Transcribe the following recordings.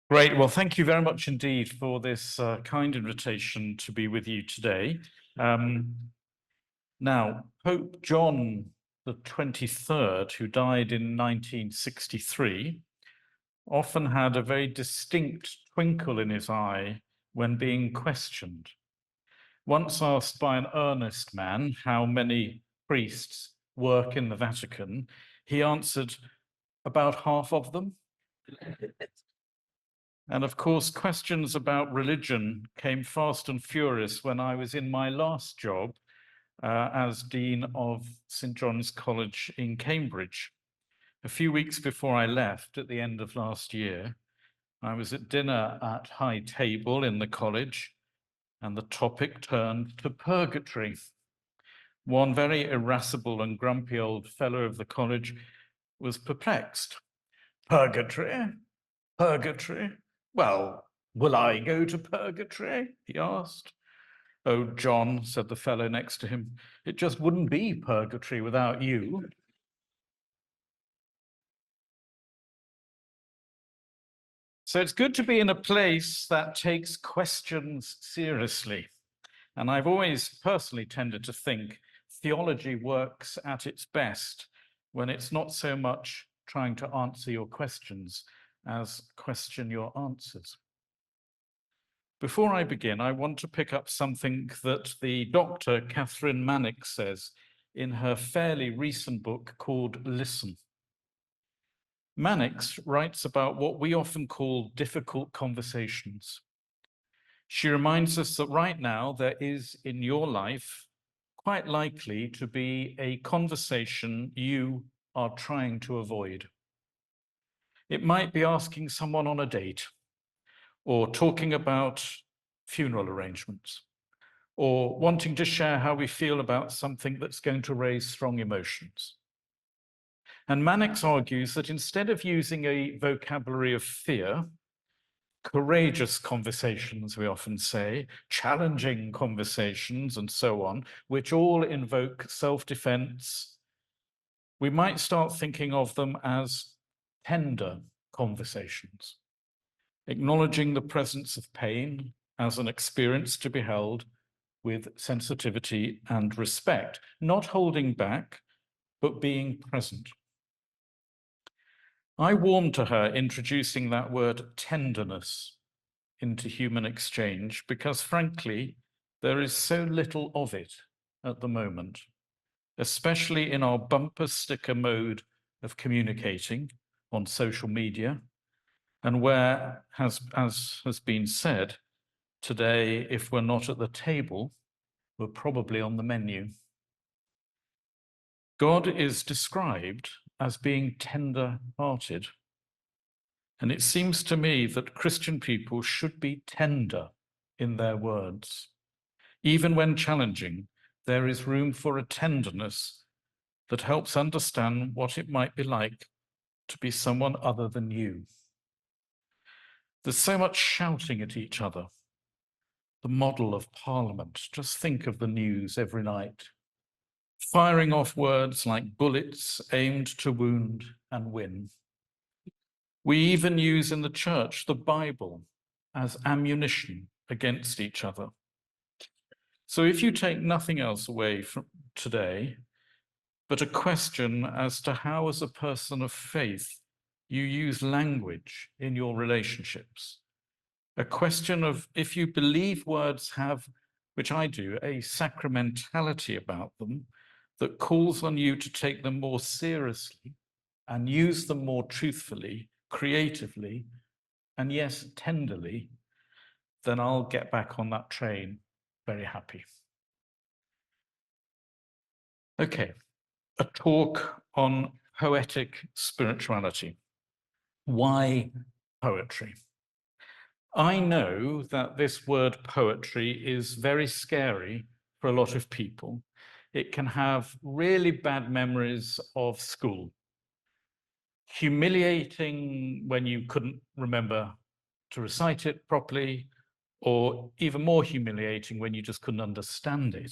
Great. Well, thank you very much indeed for this kind invitation to be with you today. Now, Pope John the 23rd, who died in 1963, often had a very distinct twinkle in his eye when being questioned. Once asked by an earnest man how many priests work in the Vatican, he answered, "About half of them." And of course, questions about religion came fast and furious when I was in my last job as Dean of St. John's College in Cambridge. A few weeks before I left at the end of last year, I was at dinner at High Table in the college, and the topic turned to purgatory. One very irascible and grumpy old fellow of the college was perplexed. Purgatory? Purgatory? Well, will I go to purgatory? He asked. Oh, John, said the fellow next to him, it just wouldn't be purgatory without you. So it's good to be in a place that takes questions seriously. And I've always personally tended to think theology works at its best when it's not so much trying to answer your questions as question your answers. Before I begin, I want to pick up something that the Dr. Catherine Mannix says in her fairly recent book called Listen. Mannix writes about what we often call difficult conversations. She reminds us that right now there is in your life quite likely to be a conversation you are trying to avoid. It might be asking someone on a date, or talking about funeral arrangements, or wanting to share how we feel about something that's going to raise strong emotions. And Mannix argues that instead of using a vocabulary of fear, courageous conversations, we often say, challenging conversations, and so on, which all invoke self-defense, we might start thinking of them as tender conversations, acknowledging the presence of pain as an experience to be held with sensitivity and respect, not holding back, but being present. I warmed to her introducing that word tenderness into human exchange because, frankly, there is so little of it at the moment, especially in our bumper sticker mode of communicating on social media, and where, as has been said, today, if we're not at the table, we're probably on the menu. God is described as being tender-hearted. And it seems to me that Christian people should be tender in their words. Even when challenging, there is room for a tenderness that helps understand what it might be like to be someone other than you. There's so much shouting at each other. The model of Parliament, just think of the news every night. Firing off words like bullets aimed to wound and win. We even use in the church the Bible as ammunition against each other. So if you take nothing else away from today, but a question as to how, as a person of faith, you use language in your relationships, a question of if you believe words have, which I do, a sacramentality about them that calls on you to take them more seriously and use them more truthfully, creatively, and yes, tenderly, then I'll get back on that train very happy. Okay, a talk on poetic spirituality. Why poetry? I know that this word poetry is very scary for a lot of people. It can have really bad memories of school. Humiliating when you couldn't remember to recite it properly, or even more humiliating when you just couldn't understand it.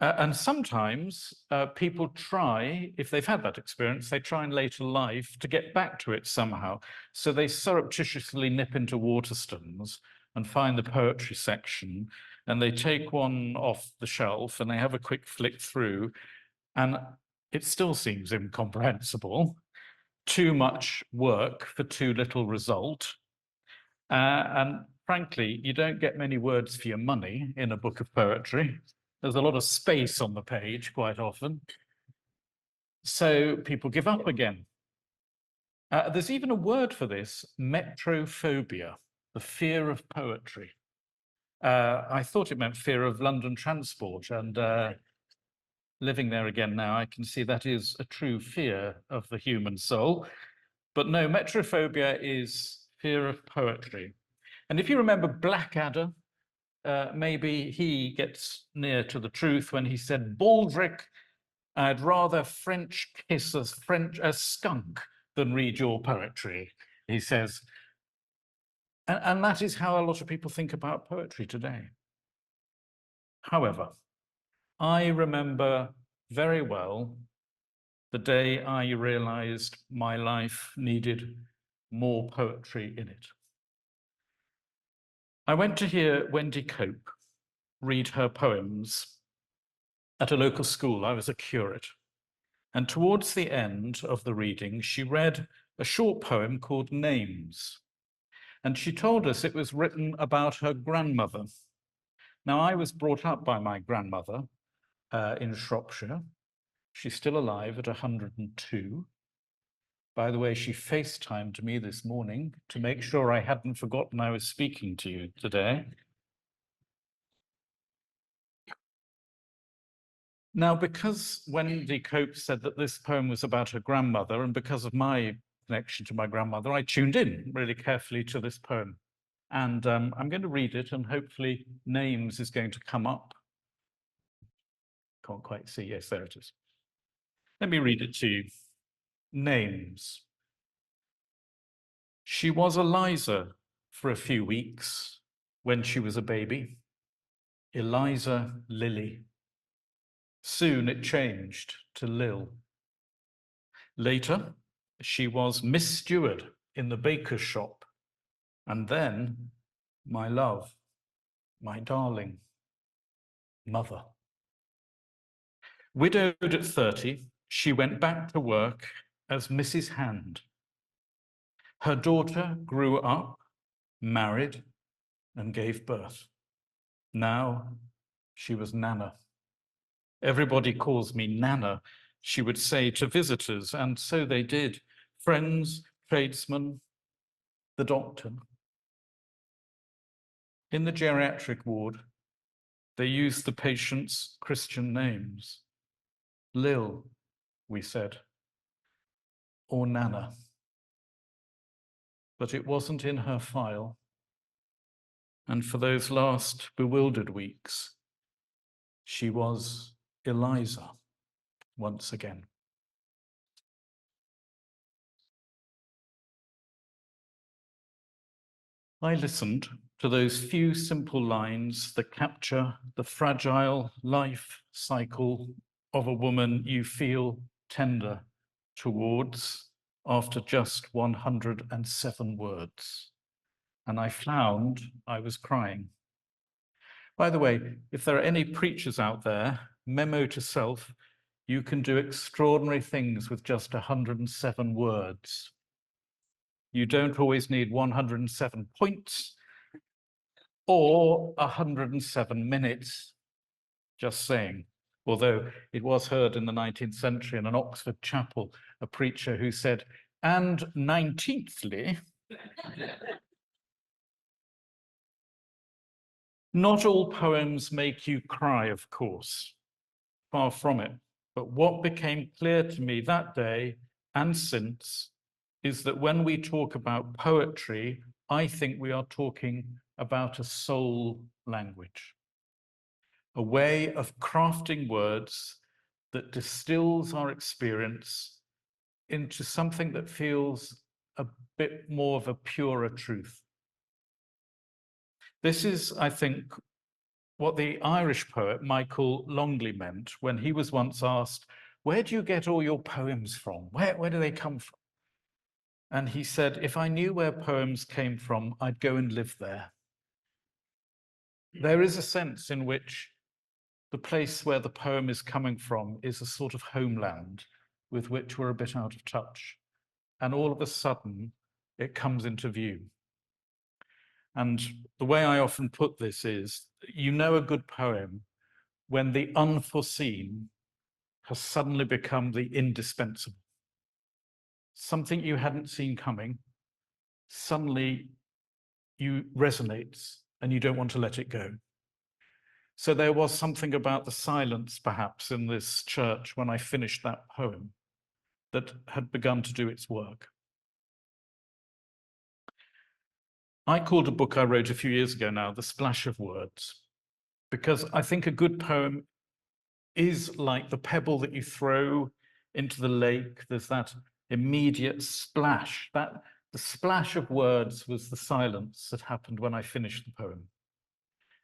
And sometimes people try, if they've had that experience, they try in later life to get back to it somehow. So they surreptitiously nip into Waterstones and find the poetry section, and they take one off the shelf and they have a quick flick through, and it still seems incomprehensible. Too much work for too little result. And frankly, you don't get many words for your money in a book of poetry. There's a lot of space on the page quite often. So people give up again. There's even a word for this, metrophobia, the fear of poetry. I thought it meant fear of London transport, and living there again now, I can see that is a true fear of the human soul. But no, metrophobia is fear of poetry. And if you remember Blackadder, maybe he gets near to the truth when he said, Baldric, I'd rather French kiss a skunk than read your poetry, he says. And that is how a lot of people think about poetry today. However, I remember very well the day I realized my life needed more poetry in it. I went to hear Wendy Cope read her poems at a local school. I was a curate. And towards the end of the reading, she read a short poem called Names. And she told us it was written about her grandmother. Now, I was brought up by my grandmother in Shropshire. She's still alive at 102. By the way, she FaceTimed me this morning to make sure I hadn't forgotten I was speaking to you today. Now, because Wendy Cope said that this poem was about her grandmother, and because of my connection to my grandmother, I tuned in really carefully to this poem. And I'm going to read it, and hopefully Names is going to come up. Can't quite see. Yes, there it is. Let me read it to you. Names. She was Eliza for a few weeks when she was a baby. Eliza Lily. Soon it changed to Lil. Later, she was Miss Stewart in the baker's shop. And then, my love, my darling, mother. Widowed at 30, she went back to work as Mrs. Hand. Her daughter grew up, married, and gave birth. Now she was Nana. Everybody calls me Nana, she would say to visitors, and so they did. Friends, tradesmen, the doctor. In the geriatric ward, they used the patient's Christian names. Lil, we said, or Nana. But it wasn't in her file. And for those last bewildered weeks, she was Eliza once again. I listened to those few simple lines that capture the fragile life cycle of a woman you feel tender towards after just 107 words. And I found I was crying. By the way, if there are any preachers out there, memo to self, you can do extraordinary things with just 107 words. You don't always need 107 points or 107 minutes, just saying. Although it was heard in the 19th century in an Oxford chapel, a preacher who said, and 19thly, not all poems make you cry, of course, far from it. But what became clear to me that day and since is that when we talk about poetry, I think we are talking about a soul language, a way of crafting words that distills our experience into something that feels a bit more of a purer truth. This is, I think, what the Irish poet Michael Longley meant when he was once asked, where do you get all your poems from? Where do they come from? And he said, if I knew where poems came from, I'd go and live there. There is a sense in which the place where the poem is coming from is a sort of homeland with which we're a bit out of touch. And all of a sudden, it comes into view. And the way I often put this is, you know a good poem when the unforeseen has suddenly become the indispensable. Something you hadn't seen coming, suddenly you resonates and you don't want to let it go. So there was something about the silence, perhaps, in this church when I finished that poem that had begun to do its work. I called a book I wrote a few years ago now, The Splash of Words, because I think a good poem is like the pebble that you throw into the lake. There's that immediate splash. The splash of words was the silence that happened when I finished the poem.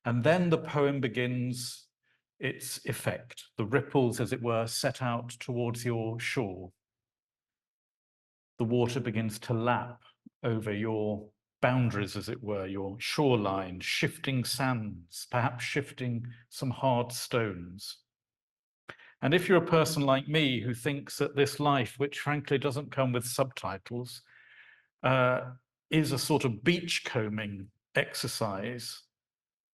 And then the poem begins its effect. The ripples, as it were, set out towards your shore. The water begins to lap over your boundaries, as it were, your shoreline, shifting sands, perhaps shifting some hard stones. And if you're a person like me who thinks that this life, which frankly doesn't come with subtitles, is a sort of beachcombing exercise,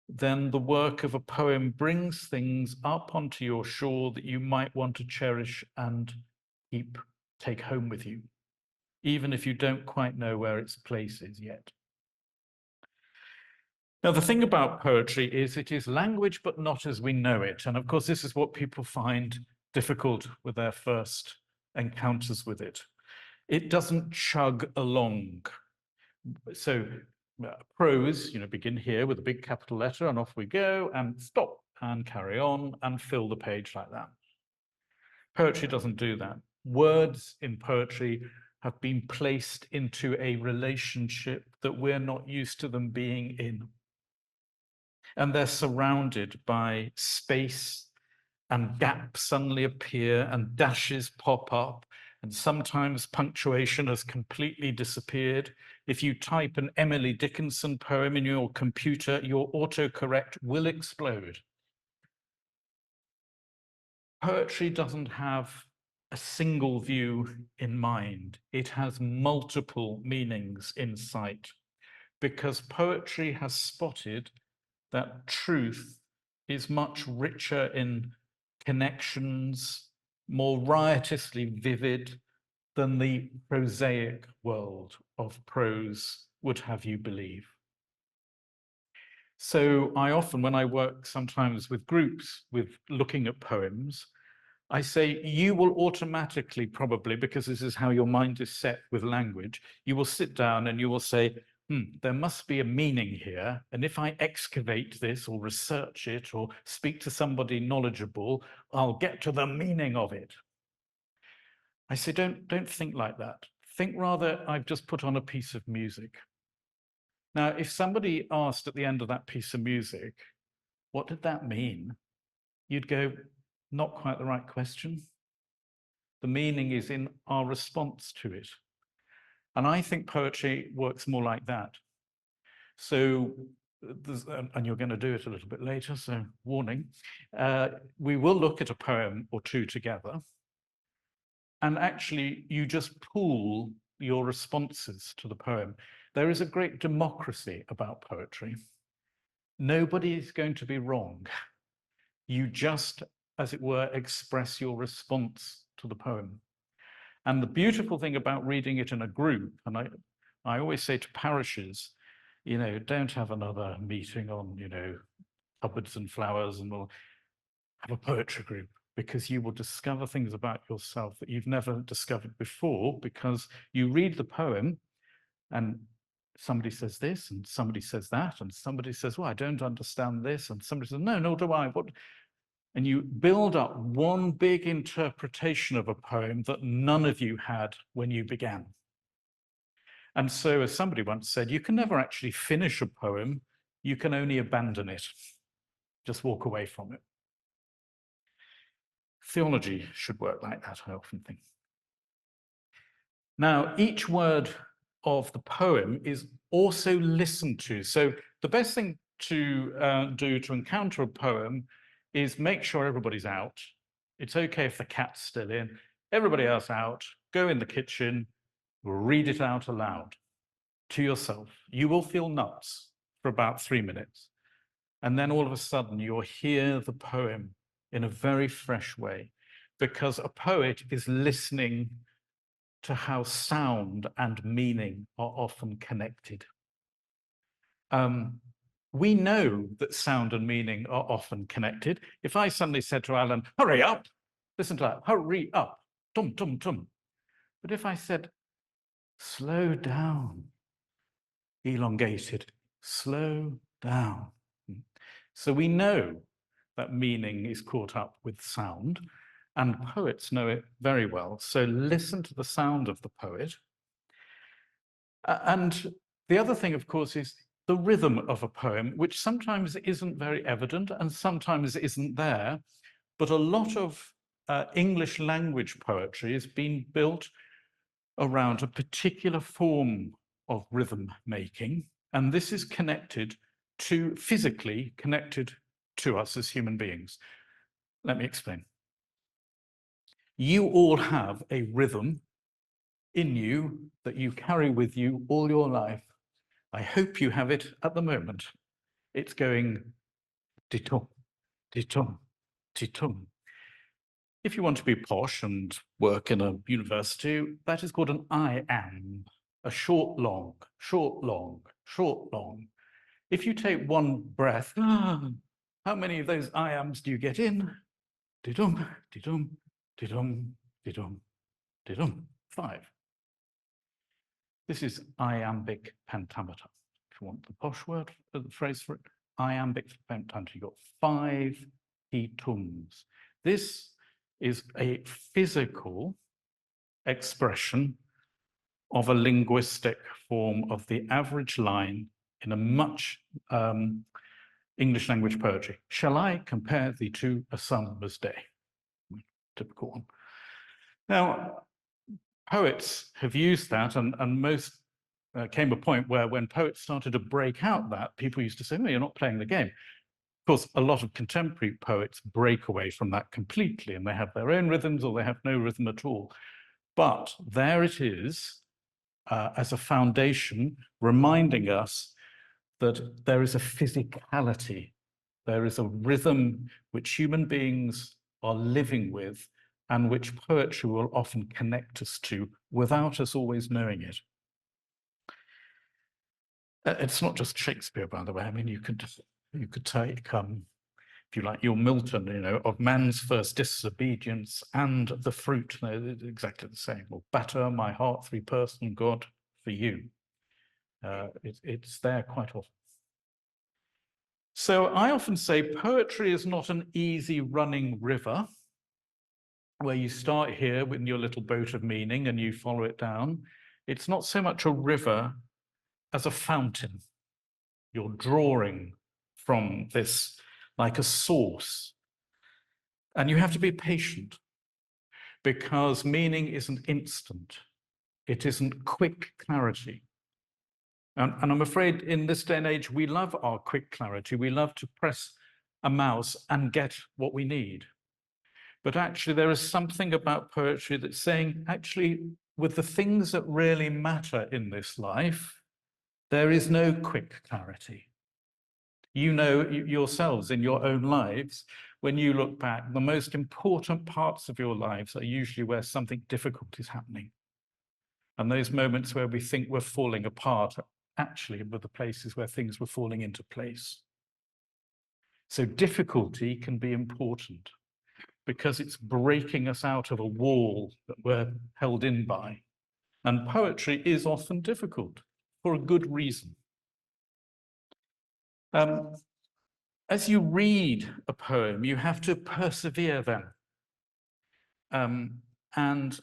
then the work of a poem brings things up onto your shore that you might want to cherish and take home with you, even if you don't quite know where its place is yet. Now, the thing about poetry is it is language, but not as we know it. And of course, this is what people find difficult with their first encounters with it. It doesn't chug along. So prose, begin here with a big capital letter and off we go and stop and carry on and fill the page like that. Poetry doesn't do that. Words in poetry have been placed into a relationship that we're not used to them being in. And they're surrounded by space, and gaps suddenly appear and dashes pop up, and sometimes punctuation has completely disappeared. If you type an Emily Dickinson poem in your computer, your autocorrect will explode. Poetry doesn't have a single view in mind. It has multiple meanings in sight, because poetry has spotted that truth is much richer in connections, more riotously vivid than the prosaic world of prose would have you believe. So I often, when I work sometimes with groups with looking at poems, I say you will automatically, probably, because this is how your mind is set with language, you will sit down and you will say, there must be a meaning here. And if I excavate this or research it or speak to somebody knowledgeable, I'll get to the meaning of it. I say, don't think like that. Think rather, I've just put on a piece of music. Now, if somebody asked at the end of that piece of music, what did that mean? You'd go, not quite the right question. The meaning is in our response to it. And I think poetry works more like that. So, and you're going to do it a little bit later, so warning. We will look at a poem or two together. And actually, you just pool your responses to the poem. There is a great democracy about poetry. Nobody is going to be wrong. You just, as it were, express your response to the poem. And the beautiful thing about reading it in a group, and I always say to parishes, don't have another meeting on, cupboards and flowers, and we'll have a poetry group, because you will discover things about yourself that you've never discovered before, because you read the poem and somebody says this and somebody says that, and somebody says, well, I don't understand this, and somebody says, no, nor do I. What? And you build up one big interpretation of a poem that none of you had when you began. And so, as somebody once said, you can never actually finish a poem, you can only abandon it. Just walk away from it. Theology should work like that, I often think. Now, each word of the poem is also listened to. So the best thing to do to encounter a poem is make sure everybody's out. It's okay if the cat's still in. Everybody else out, go in the kitchen, read it out aloud to yourself. You will feel nuts for about 3 minutes. And then all of a sudden you'll hear the poem in a very fresh way, because a poet is listening to how sound and meaning are often connected. We know that sound and meaning are often connected. If I suddenly said to Alan, hurry up, listen to that, hurry up, tum, tum, tum. But if I said, slow down, elongated, slow down. So we know that meaning is caught up with sound, and poets know it very well. So listen to the sound of the poet. And the other thing, of course, is the rhythm of a poem, which sometimes isn't very evident and sometimes isn't there. But a lot of English language poetry has been built around a particular form of rhythm making. And this is connected to, physically connected to us as human beings. Let me explain. You all have a rhythm in you that you carry with you all your life. I hope you have it at the moment. It's going titum, titum, titum. If you want to be posh and work in a university, that is called an iamb, a short, long, short, long, short, long. If you take one breath, how many of those iambs do you get in? Titum, titum, titum, titum, titum. 5. This is iambic pentameter. If you want the posh word, the phrase for it, iambic pentameter. You've got 5 titums. This is a physical expression of a linguistic form of the average line in a much English language poetry. Shall I compare thee to a summer's day? Typical one. Now, poets have used that, and most came a point where when poets started to break out that, people used to say, no, you're not playing the game. Of course, a lot of contemporary poets break away from that completely, and they have their own rhythms or they have no rhythm at all. But there it is as a foundation, reminding us that there is a physicality, there is a rhythm which human beings are living with and which poetry will often connect us to without us always knowing it. It's not just Shakespeare, by the way. I mean, you could take, if you like, your Milton, you know, of man's first disobedience and the fruit. They're exactly the same. Or batter my heart, 3-person God for you. It's there quite often. So I often say poetry is not an easy running river where you start here with your little boat of meaning and you follow it down. It's not so much a river as a fountain. You're drawing from this like a source. And you have to be patient because meaning isn't instant. It isn't quick clarity. And I'm afraid in this day and age, we love our quick clarity. We love to press a mouse and get what we need. But actually, there is something about poetry that's saying, actually, with the things that really matter in this life, there is no quick clarity. You know yourselves in your own lives, when you look back, the most important parts of your lives are usually where something difficult is happening. And those moments where we think we're falling apart actually were the places where things were falling into place. So difficulty can be important because it's breaking us out of a wall that we're held in by. And poetry is often difficult for a good reason. As you read a poem, you have to persevere then. And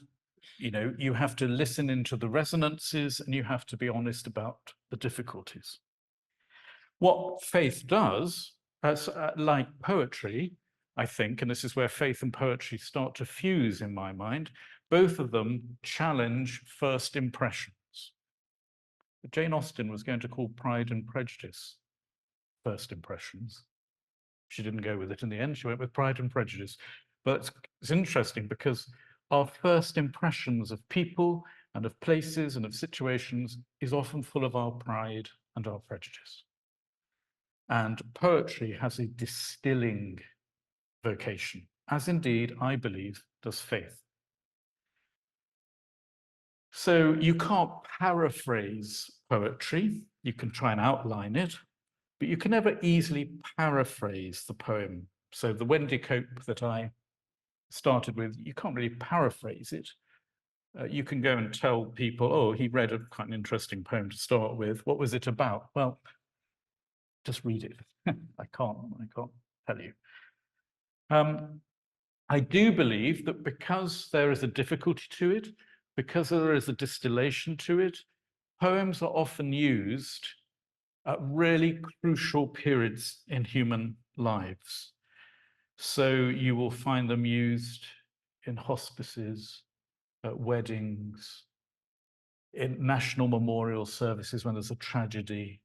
you have to listen into the resonances and you have to be honest about the difficulties. What faith does like poetry, I think, and this is where faith and poetry start to fuse in my mind, both of them challenge first impressions. Jane Austen was going to call Pride and Prejudice first impressions. She didn't go with it in the end. She went with Pride and Prejudice. But it's interesting because our first impressions of people and of places and of situations is often full of our pride and our prejudice. And poetry has a distilling vocation, as indeed, I believe, does faith. So you can't paraphrase poetry. You can try and outline it, but you can never easily paraphrase the poem. So the Wendy Cope that I started with, you can't really paraphrase it. You can go and tell people, oh, he read a quite an interesting poem to start with. What was it about? Well, just read it. I can't tell you. I do believe that because there is a difficulty to it, because there is a distillation to it, poems are often used at really crucial periods in human lives. So you will find them used in hospices, at weddings, in national memorial services when there's a tragedy.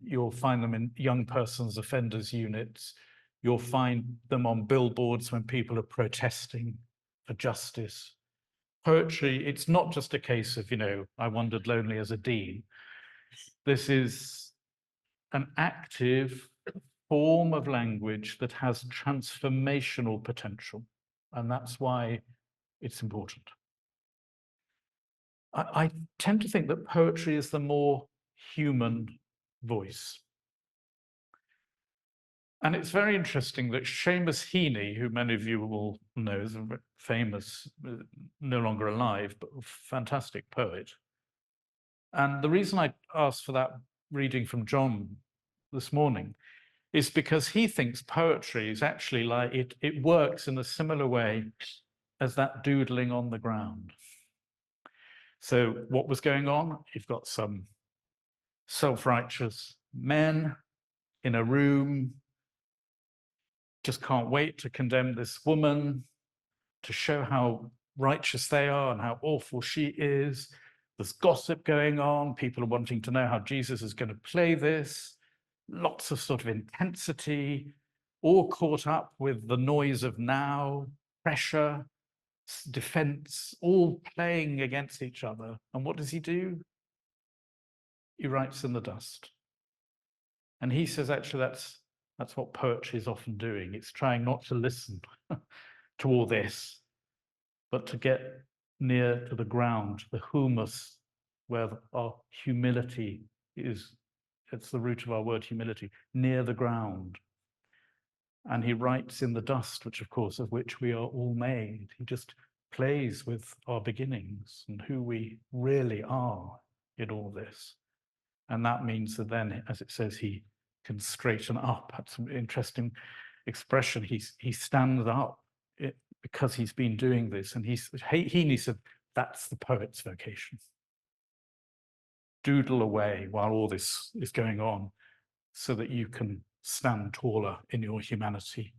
You'll find them in young persons offenders units. You'll find them on billboards when people are protesting for justice. Poetry, it's not just a case of, I wandered lonely as a dean. This is an active form of language that has transformational potential. And that's why it's important. I tend to think that poetry is the more human voice. And it's very interesting that Seamus Heaney, who many of you will know, is a famous, no longer alive, but fantastic poet. And the reason I asked for that reading from John this morning is because he thinks poetry is actually like, it works in a similar way as that doodling on the ground. So what was going on? You've got some self-righteous men in a room, just can't wait to condemn this woman, to show how righteous they are and how awful she is. There's gossip going on. People are wanting to know how Jesus is going to play this. Lots of sort of intensity, all caught up with the noise of now, pressure, defense, all playing against each other. And what does he do? He writes in the dust. And he says, actually, that's what poetry is often doing. It's trying not to listen to all this, but to get near to the ground, the humus, where our humility is. It's the root of our word humility, near the ground. And he writes in the dust, which of course, of which we are all made. He just plays with our beginnings and who we really are in all this. And that means that then, as it says, he can straighten up. That's an interesting expression. He stands up because he's been doing this. And Heaney said, that's the poet's vocation. Doodle away while all this is going on so that you can stand taller in your humanity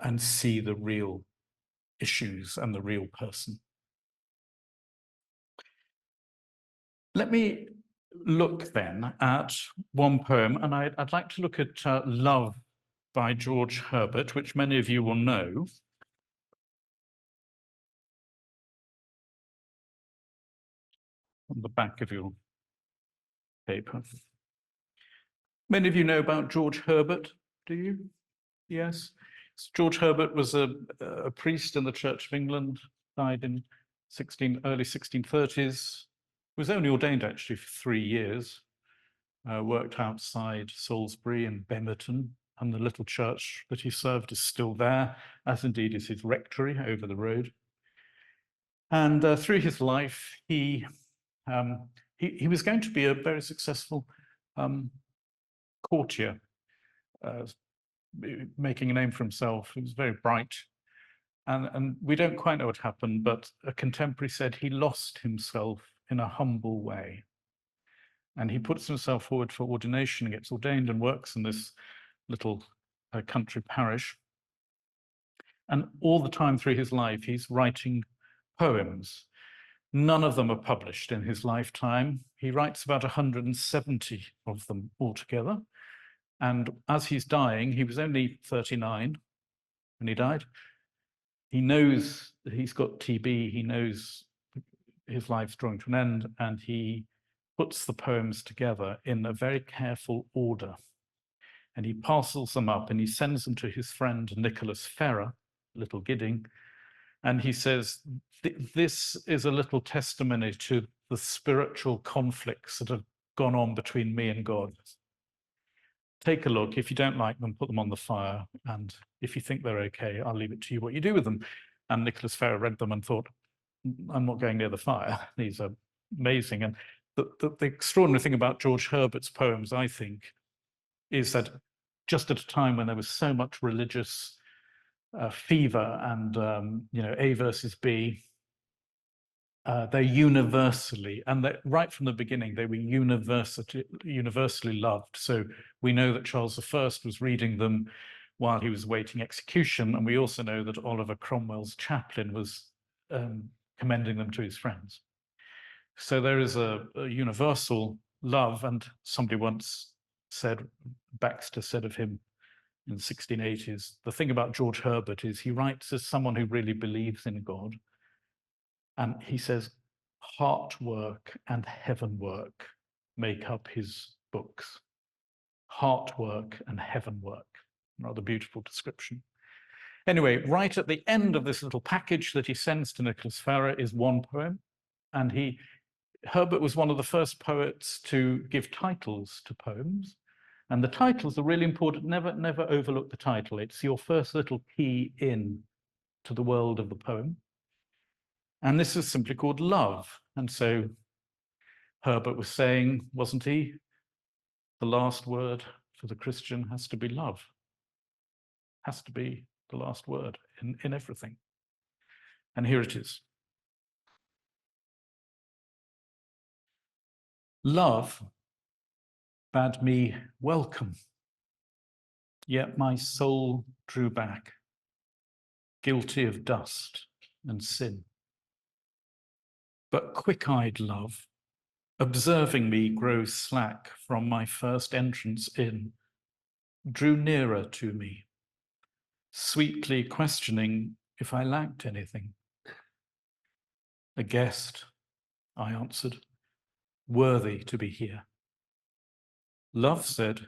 and see the real issues and the real person. Let me look then at one poem, and I'd like to look at Love by George Herbert, which many of you will know. On the back of your paper. Many of you know about George Herbert, do you? Yes. George Herbert was a priest in the Church of England, died in early 1630s, was only ordained actually for 3 years, worked outside Salisbury and Bemerton, and the little church that he served is still there, as indeed is his rectory over the road. And through his life, he was going to be a very successful courtier, making a name for himself. He was very bright. And we don't quite know what happened, but a contemporary said he lost himself in a humble way. And he puts himself forward for ordination and gets ordained and works in this little country parish. And all the time through his life, he's writing poems. None of them are published in his lifetime. He writes about 170 of them altogether. And as he's dying, he was only 39 when he died. He knows that he's got TB. He knows his life's drawing to an end, and he puts the poems together in a very careful order. And he parcels them up and he sends them to his friend Nicholas Ferrer, little Gidding, and he says, this is a little testimony to the spiritual conflicts that have gone on between me and God. Take a look. If you don't like them, put them on the fire. And if you think they're okay, I'll leave it to you what you do with them. And Nicholas Ferrer read them and thought, I'm not going near the fire. These are amazing. And the extraordinary thing about George Herbert's poems, I think, is that just at a time when there was so much religious fever and, A versus B, they're universally, and right from the beginning, they were universally loved. So we know that Charles I was reading them while he was awaiting execution, and we also know that Oliver Cromwell's chaplain was commending them to his friends. So there is a universal love, and somebody once said, Baxter said of him in the 1680s, the thing about George Herbert is he writes as someone who really believes in God. And he says, heart work and heaven work make up his books. Heart work and heaven work. Rather beautiful description. Anyway, right at the end of this little package that he sends to Nicholas Ferrer is one poem. And Herbert was one of the first poets to give titles to poems. And the titles are really important. Never overlook the title. It's your first little key in to the world of the poem. And this is simply called Love. And so Herbert was saying, wasn't he? The last word for the Christian has to be love. Has to be the last word in everything. And here it is. Love bade me welcome, yet my soul drew back, guilty of dust and sin. But quick-eyed love, observing me grow slack from my first entrance in, drew nearer to me, sweetly questioning if I lacked anything. A guest, I answered, worthy to be here. Love said,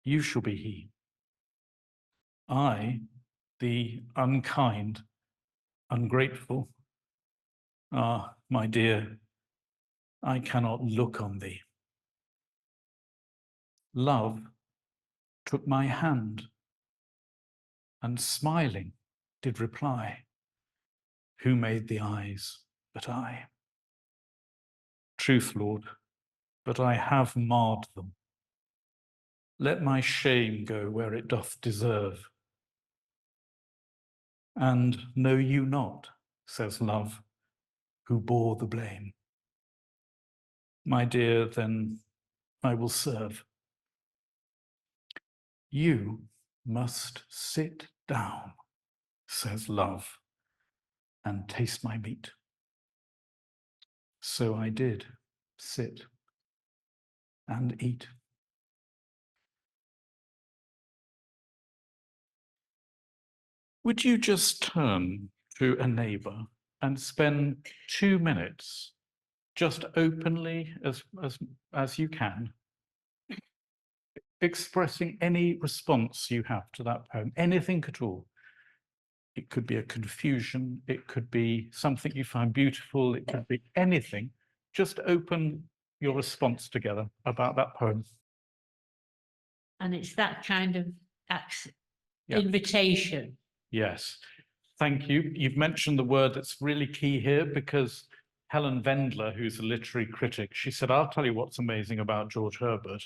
you shall be he. I, the unkind, ungrateful, ah, my dear, I cannot look on thee. Love took my hand and smiling did reply, who made the eyes but I? Truth, Lord, but I have marred them. Let my shame go where it doth deserve. And know you not, says love, who bore the blame. My dear, then I will serve. You must sit down, says love, and taste my meat. So I did sit and eat. Would you just turn to a neighbor and spend 2 minutes just openly as you can, expressing any response you have to that poem, anything at all? It could be a confusion, it could be something you find beautiful, it could be anything. Just open your response together about that poem. And it's that kind of invitation. Yes, thank you. You've mentioned the word that's really key here, because Helen Vendler, who's a literary critic, she said, I'll tell you what's amazing about George Herbert.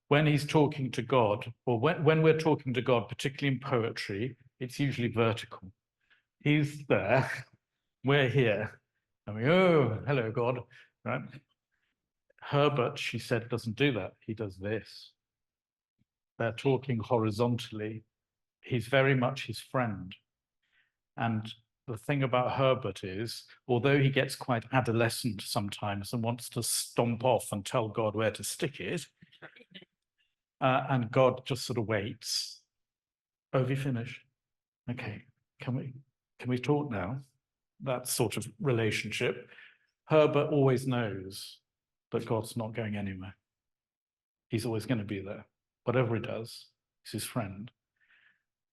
When he's talking to God, or when we're talking to God, particularly in poetry, it's usually vertical. He's there, we're here, and we, oh, hello, God, right? Herbert, she said, doesn't do that. He does this. They're talking horizontally. He's very much his friend. And the thing about Herbert is, although he gets quite adolescent sometimes and wants to stomp off and tell God where to stick it, and God just sort of waits. Oh, have you finished? Okay, can we talk now? That sort of relationship. Herbert always knows that God's not going anywhere. He's always going to be there. Whatever he does, he's his friend.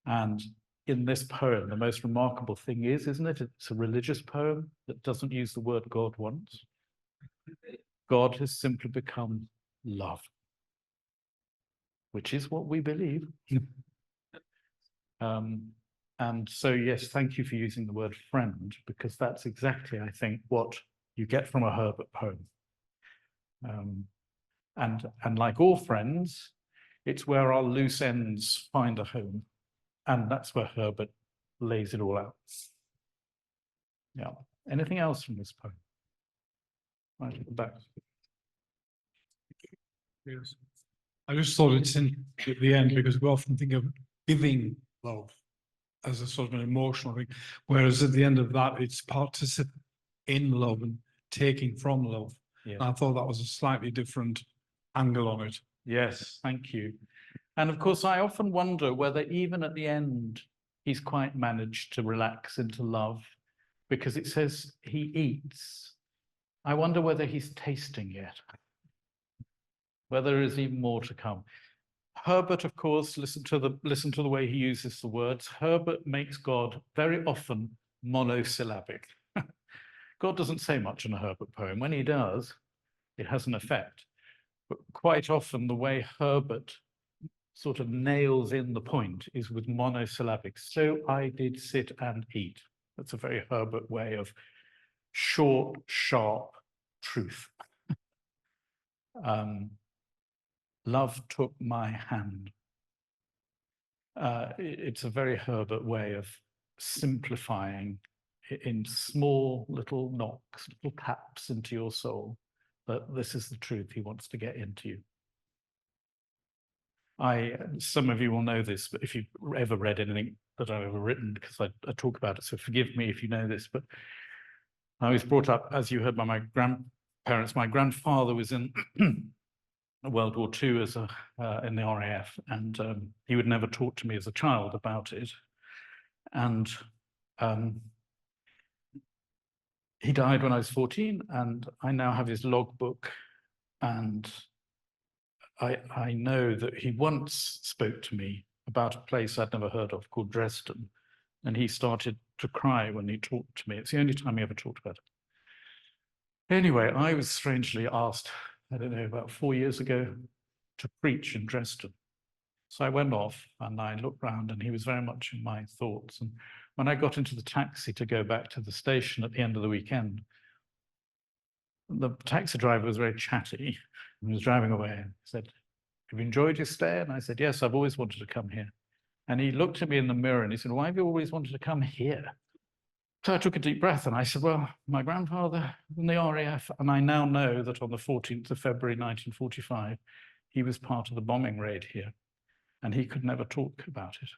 And in this poem, the most remarkable thing is, isn't it? It's a religious poem that doesn't use the word God once. God has simply become love, which is what we believe. And so, yes, thank you for using the word friend, because that's exactly, I think, what you get from a Herbert poem. And like all friends, it's where our loose ends find a home. And that's where Herbert lays it all out. Yeah. Anything else from this poem? Right at the back. Yes. I just thought it's in at the end because we often think of giving love as a sort of an emotional thing, whereas at the end of that, it's participate in love and taking from love. Yeah. I thought that was a slightly different angle on it. Yes, thank you. And of course, I often wonder whether even at the end, he's quite managed to relax into love, because it says he eats. I wonder whether he's tasting yet, whether there is even more to come. Herbert, of course, listen to the way he uses the words. Herbert makes God very often monosyllabic. God doesn't say much in a Herbert poem. When he does, it has an effect. But quite often the way Herbert sort of nails in the point is with monosyllabics. So I did sit and eat. That's a very Herbert way of short, sharp truth. Love took my hand. It's a very Herbert way of simplifying in small little knocks, little taps into your soul, that this is the truth he wants to get into you. Some of you will know this, but if you've ever read anything that I've ever written, because I talk about it, so forgive me if you know this, but I was brought up, as you heard, by my grandparents. My grandfather was in World War II as in the RAF, and he would never talk to me as a child about it. And he died when I was 14, and I now have his logbook, and I know that he once spoke to me about a place I'd never heard of called Dresden, and he started to cry when he talked to me. It's the only time he ever talked about it. Anyway, I was strangely asked, I don't know, about 4 years ago, to preach in Dresden. So I went off and I looked round, and he was very much in my thoughts. And when I got into the taxi to go back to the station at the end of the weekend, the taxi driver was very chatty and was driving away, and said, "Have you enjoyed your stay?" And I said, "Yes, I've always wanted to come here." And he looked at me in the mirror and he said, "Why have you always wanted to come here?" So I took a deep breath and I said, "Well, my grandfather in the RAF, and I now know that on the 14th of February 1945, he was part of the bombing raid here, and he could never talk about it."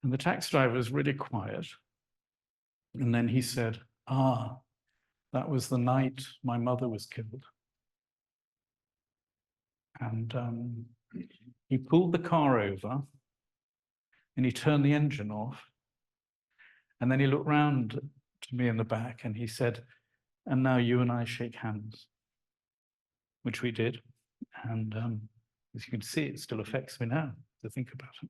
And the taxi driver was really quiet. And then he said, "Ah, that was the night my mother was killed." And he pulled the car over and he turned the engine off. And then he looked round to me in the back and he said, "And now you and I shake hands," which we did. And as you can see, it still affects me now to think about it.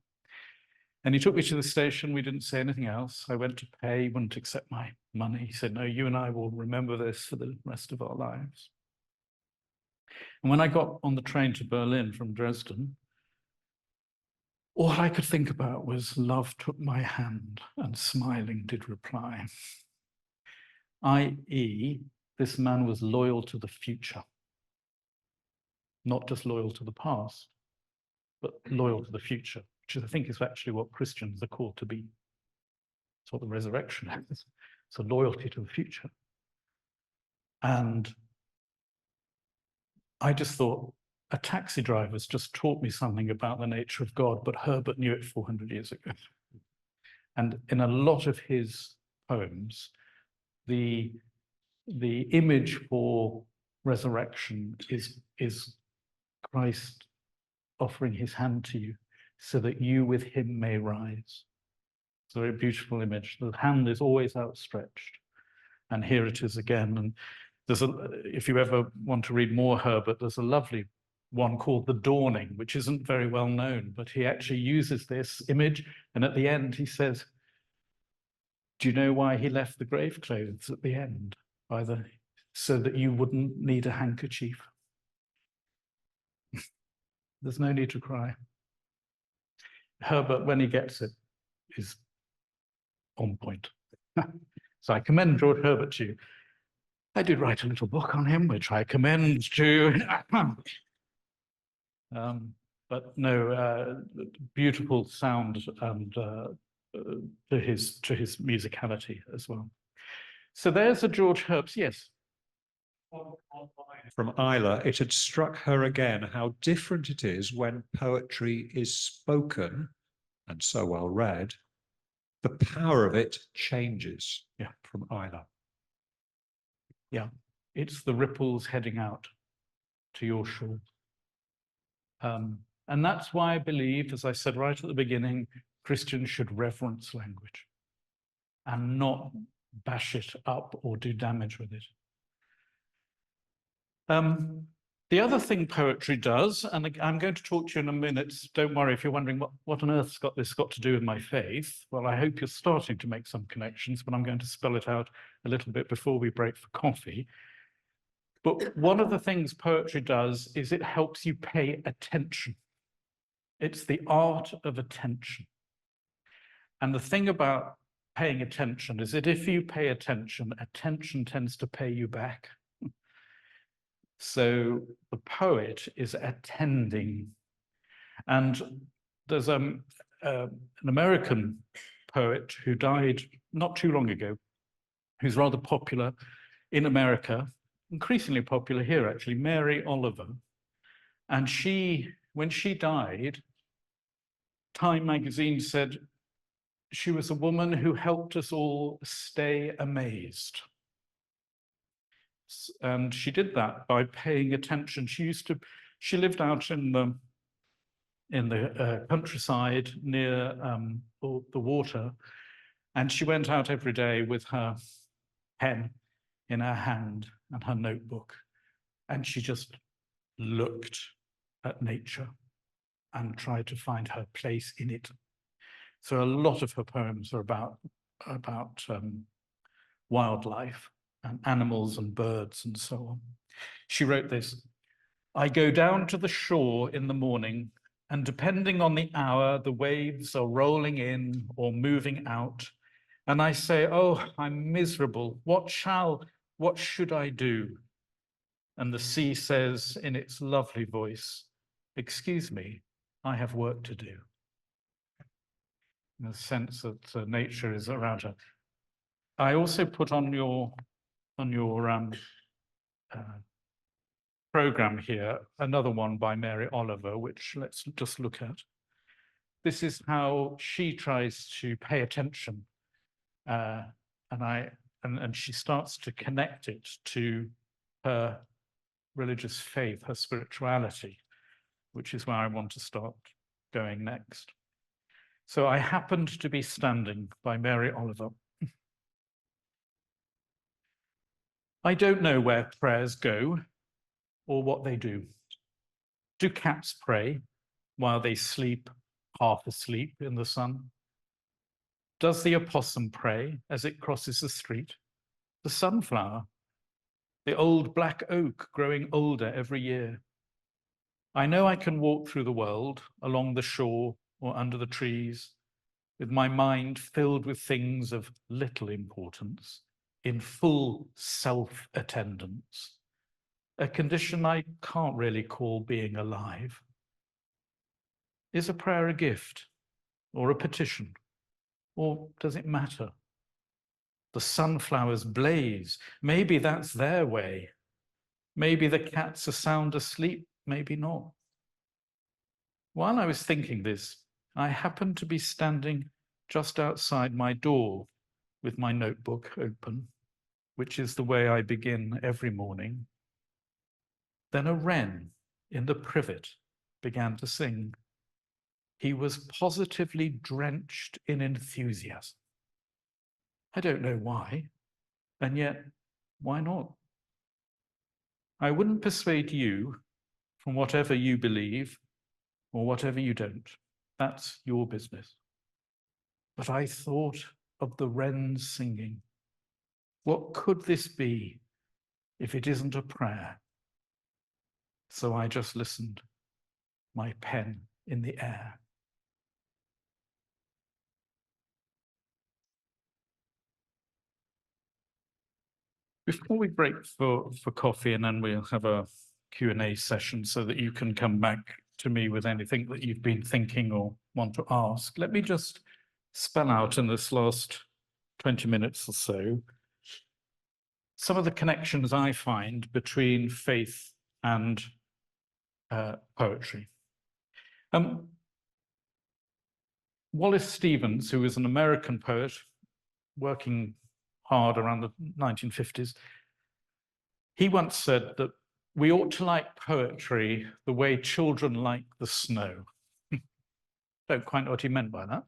And he took me to the station. We didn't say anything else. I went to pay, he wouldn't accept my money. He said, "No, you and I will remember this for the rest of our lives." And when I got on the train to Berlin from Dresden, all I could think about was love took my hand and smiling did reply. i.e., this man was loyal to the future, not just loyal to the past, but loyal to the future, which I think is actually what Christians are called to be. It's what the resurrection is. It's a loyalty to the future. And I just thought, a taxi driver's just taught me something about the nature of God, but Herbert knew it 400 years ago. And in a lot of his poems, the image for resurrection is Christ offering his hand to you so that you with him may rise. It's a very beautiful image. The hand is always outstretched. And here it is again. And there's if you ever want to read more Herbert, there's a lovely one called The Dawning, which isn't very well known, but he actually uses this image. And at the end, he says, do you know why he left the grave clothes at the end? So that you wouldn't need a handkerchief. There's no need to cry. Herbert, when he gets it, is on point. So I commend George Herbert to you. I did write a little book on him, which I commend to. But no, beautiful sound and to his musicality as well. So there's a George Herbst, yes. From Isla, it had struck her again how different it is when poetry is spoken and so well read. The power of it changes. Yeah. From Isla. Yeah, it's the ripples heading out to your shore. And that's why I believe, as I said right at the beginning, Christians should reverence language and not bash it up or do damage with it. The other thing poetry does, and I'm going to talk to you in a minute, don't worry if you're wondering what on earth's got to do with my faith. Well, I hope you're starting to make some connections, but I'm going to spell it out a little bit before we break for coffee. But one of the things poetry does is it helps you pay attention. It's the art of attention. And the thing about paying attention is that if you pay attention, attention tends to pay you back. So the poet is attending. And there's an American poet who died not too long ago, who's rather popular in America, increasingly popular here actually, Mary Oliver. And when she died, Time magazine said she was a woman who helped us all stay amazed. And she did that by paying attention. She lived out in the countryside near the water, and she went out every day with her pen in her hand and her notebook, and she just looked at nature and tried to find her place in it. So a lot of her poems are about wildlife and animals and birds and so on. She wrote this: I go down to the shore in the morning, and depending on the hour, the waves are rolling in or moving out. And I say, oh, I'm miserable. What should I do? And the sea says in its lovely voice, excuse me, I have work to do. In the sense that nature is around her. I also put on your program here another one by Mary Oliver, which let's just look at. This is how she tries to pay attention, and she starts to connect it to her religious faith, her spirituality, which is where I want to start going next. So I happened to be standing by Mary Oliver. I don't know where prayers go or what they do. Do cats pray while they sleep, half asleep in the sun? Does the opossum pray as it crosses the street? The sunflower, the old black oak growing older every year. I know I can walk through the world, along the shore or under the trees, with my mind filled with things of little importance, in full self-attendance, a condition I can't really call being alive. Is a prayer a gift or a petition, or does it matter? The sunflowers blaze, maybe that's their way. Maybe the cat's are sound asleep, maybe not. While I was thinking this, I happened to be standing just outside my door with my notebook open, which is the way I begin every morning. Then a wren in the privet began to sing. He was positively drenched in enthusiasm. I don't know why, and yet, why not? I wouldn't persuade you from whatever you believe or whatever you don't. That's your business. But I thought of the wrens singing. What could this be if it isn't a prayer? So I just listened, my pen in the air. Before we break for coffee, and then we'll have a Q&A session so that you can come back to me with anything that you've been thinking or want to ask, let me just spell out in this last 20 minutes or so some of the connections I find between faith and poetry. Wallace Stevens, who was an American poet working hard around the 1950s, he once said that we ought to like poetry the way children like the snow. Don't quite know what he meant by that.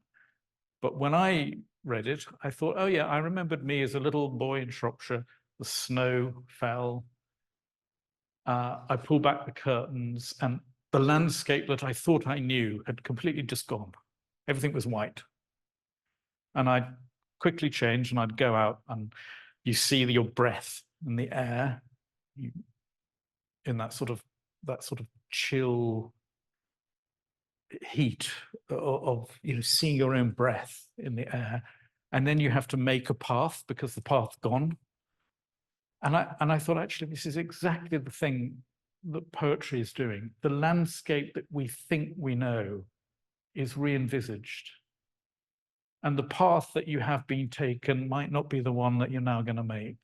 But when I read it, I thought, oh yeah, I remembered me as a little boy in Shropshire. The snow fell. I pulled back the curtains and the landscape that I thought I knew had completely just gone. Everything was white. And I'd quickly change and I'd go out and you see your breath in the air, in that sort of chill heat of seeing your own breath in the air, and then you have to make a path because the path's gone. And I thought, actually, this is exactly the thing that poetry is doing. The landscape that we think we know is re-envisaged. And the path that you have been taken might not be the one that you're now going to make.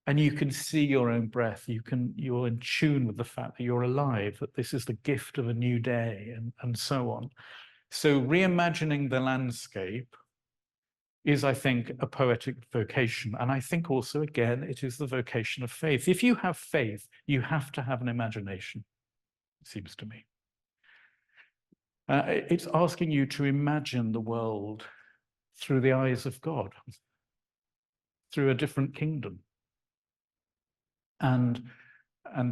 And you can see your own breath. You're in tune with the fact that you're alive, that this is the gift of a new day, and so on. So reimagining the landscape is, I think, a poetic vocation. And I think also, again, it is the vocation of faith. If you have faith, you have to have an imagination, it seems to me. It's asking you to imagine the world through the eyes of God, through a different kingdom. And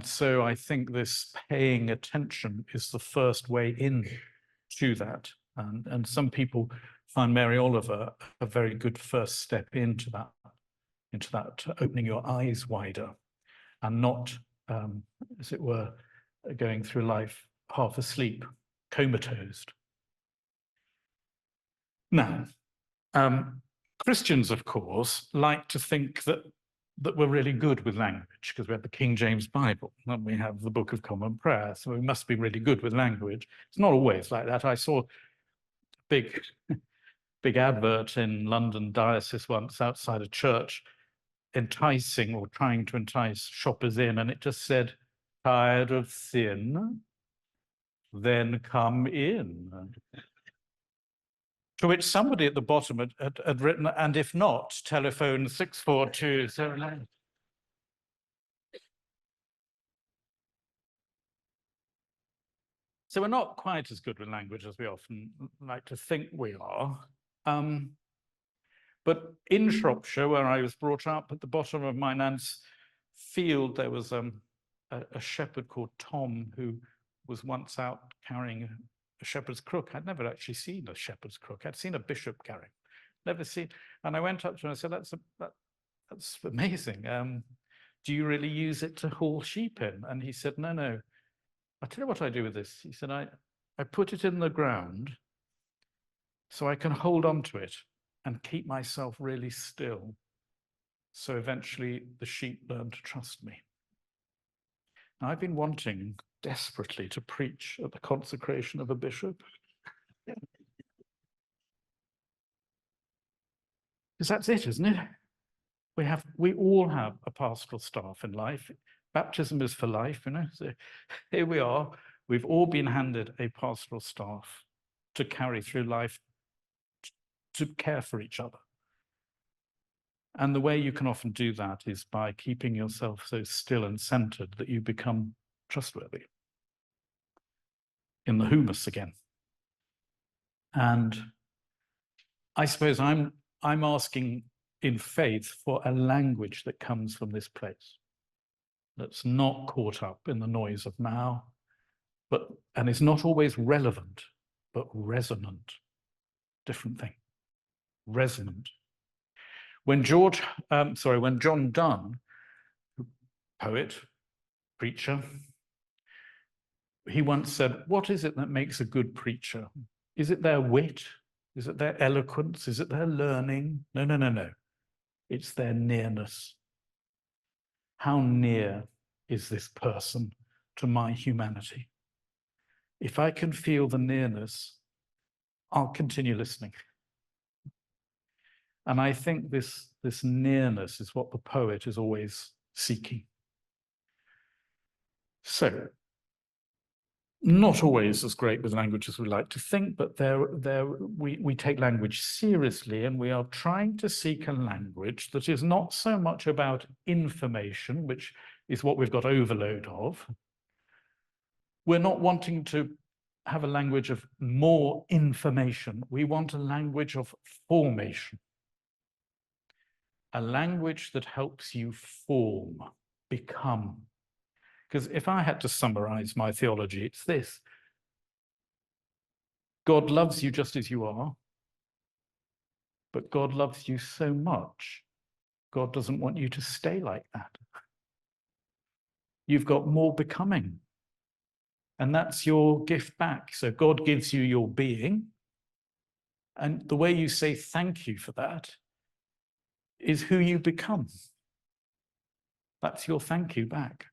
so I think this paying attention is the first way in to that. And some people find Mary Oliver a very good first step into that opening your eyes wider and not, as it were, going through life half asleep, comatose. Now, Christians, of course, like to think that we're really good with language because we have the King James Bible and we have the Book of Common Prayer, so we must be really good with language. It's not always like that. I saw a big advert in London Diocese once outside a church enticing or trying to entice shoppers in, and it just said, "Tired of sin? Then come in." To which somebody at the bottom had written, "And if not, telephone 64209." So we're not quite as good with language as we often like to think we are. But in Shropshire, where I was brought up, at the bottom of my nan's field, there was a shepherd called Tom who was once out carrying a shepherd's crook. I'd never actually seen a shepherd's crook. I'd seen a bishop carrying, never seen. And I went up to him and I said, that's amazing. Do you really use it to haul sheep in? And he said, no. I'll tell you what I do with this. He said, I put it in the ground so I can hold on to it and keep myself really still. So eventually the sheep learn to trust me. Now, I've been wanting desperately to preach at the consecration of a bishop. Because that's it, isn't it? We all have a pastoral staff in life. Baptism is for life, you know. So here we are. We've all been handed a pastoral staff to carry through life, to care for each other. And the way you can often do that is by keeping yourself so still and centered that you become trustworthy. In the humus again. And I suppose I'm asking in faith for a language that comes from this place, that's not caught up in the noise of now, and is not always relevant, but resonant. Different thing. Resonant. When John Donne, poet, preacher, he once said, what is it that makes a good preacher? Is it their wit? Is it their eloquence? Is it their learning? No, no, no, no. It's their nearness. How near is this person to my humanity? If I can feel the nearness, I'll continue listening. And I think this nearness is what the poet is always seeking. So, not always as great with language as we like to think, but we take language seriously, and we are trying to seek a language that is not so much about information, which is what we've got overload of. We're not wanting to have a language of more information. We want a language of formation. A language that helps you form, become. Because if I had to summarize my theology, it's this. God loves you just as you are, but God loves you so much, God doesn't want you to stay like that. You've got more becoming, and that's your gift back. So God gives you your being, and the way you say thank you for that is who you become. That's your thank you back.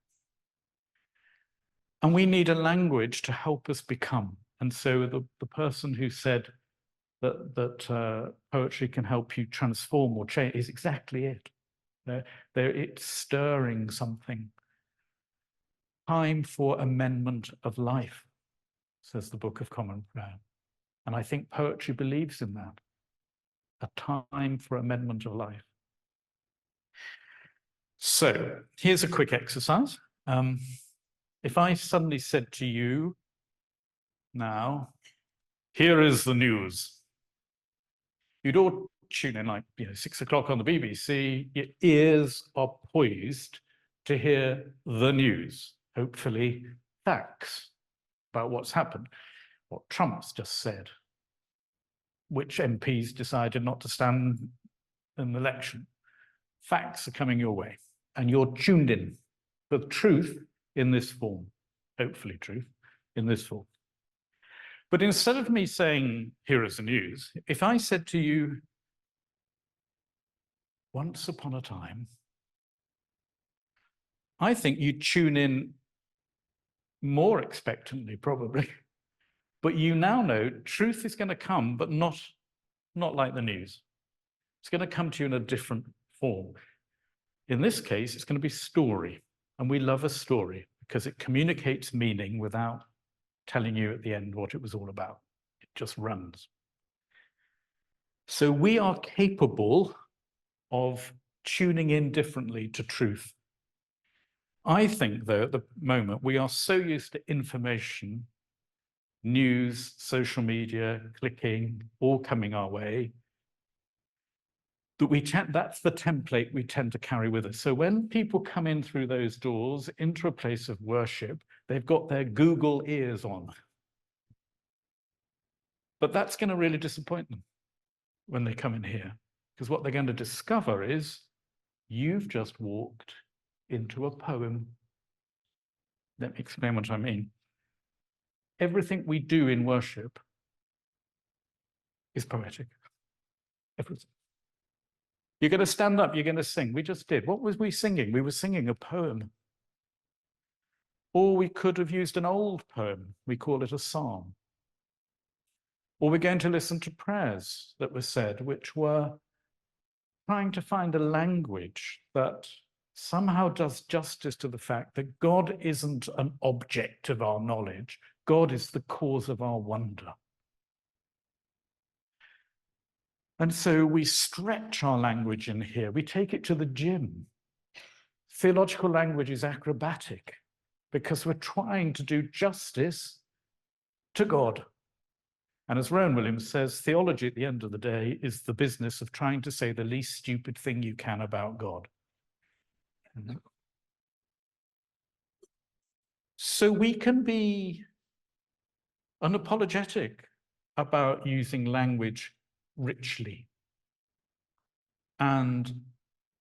And we need a language to help us become. And so the person who said that poetry can help you transform or change is exactly it. It's stirring something. Time for amendment of life, says the Book of Common Prayer. And I think poetry believes in that. A time for amendment of life. So here's a quick exercise. If I suddenly said to you, now, here is the news. You'd all tune in like 6 o'clock on the BBC. Your ears are poised to hear the news, hopefully facts about what's happened, what Trump's just said, which MPs decided not to stand in the election. Facts are coming your way, and you're tuned in for truth in this form, hopefully truth in this form. But instead of me saying, here is the news, if I said to you, once upon a time, I think you'd tune in more expectantly, probably. But you now know truth is going to come, but not like the news. It's going to come to you in a different form. In this case, it's going to be story. And we love a story because it communicates meaning without telling you at the end what it was all about. It just runs. So we are capable of tuning in differently to truth. I think, though, at the moment, we are so used to information, news, social media, clicking, all coming our way, that that's the template we tend to carry with us. So when people come in through those doors into a place of worship, they've got their Google ears on. But that's going to really disappoint them when they come in here, because what they're going to discover is you've just walked into a poem. Let me explain what I mean. Everything we do in worship is poetic. Everything. You're going to stand up, you're going to sing. We just did. What was we singing? We were singing a poem. Or we could have used an old poem. We call it a psalm. Or we're going to listen to prayers that were said, which were trying to find a language that somehow does justice to the fact that God isn't an object of our knowledge. God is the cause of our wonder. And so we stretch our language in here. We take it to the gym. Theological language is acrobatic because we're trying to do justice to God. And as Rowan Williams says, theology at the end of the day is the business of trying to say the least stupid thing you can about God. So we can be unapologetic about using language richly. And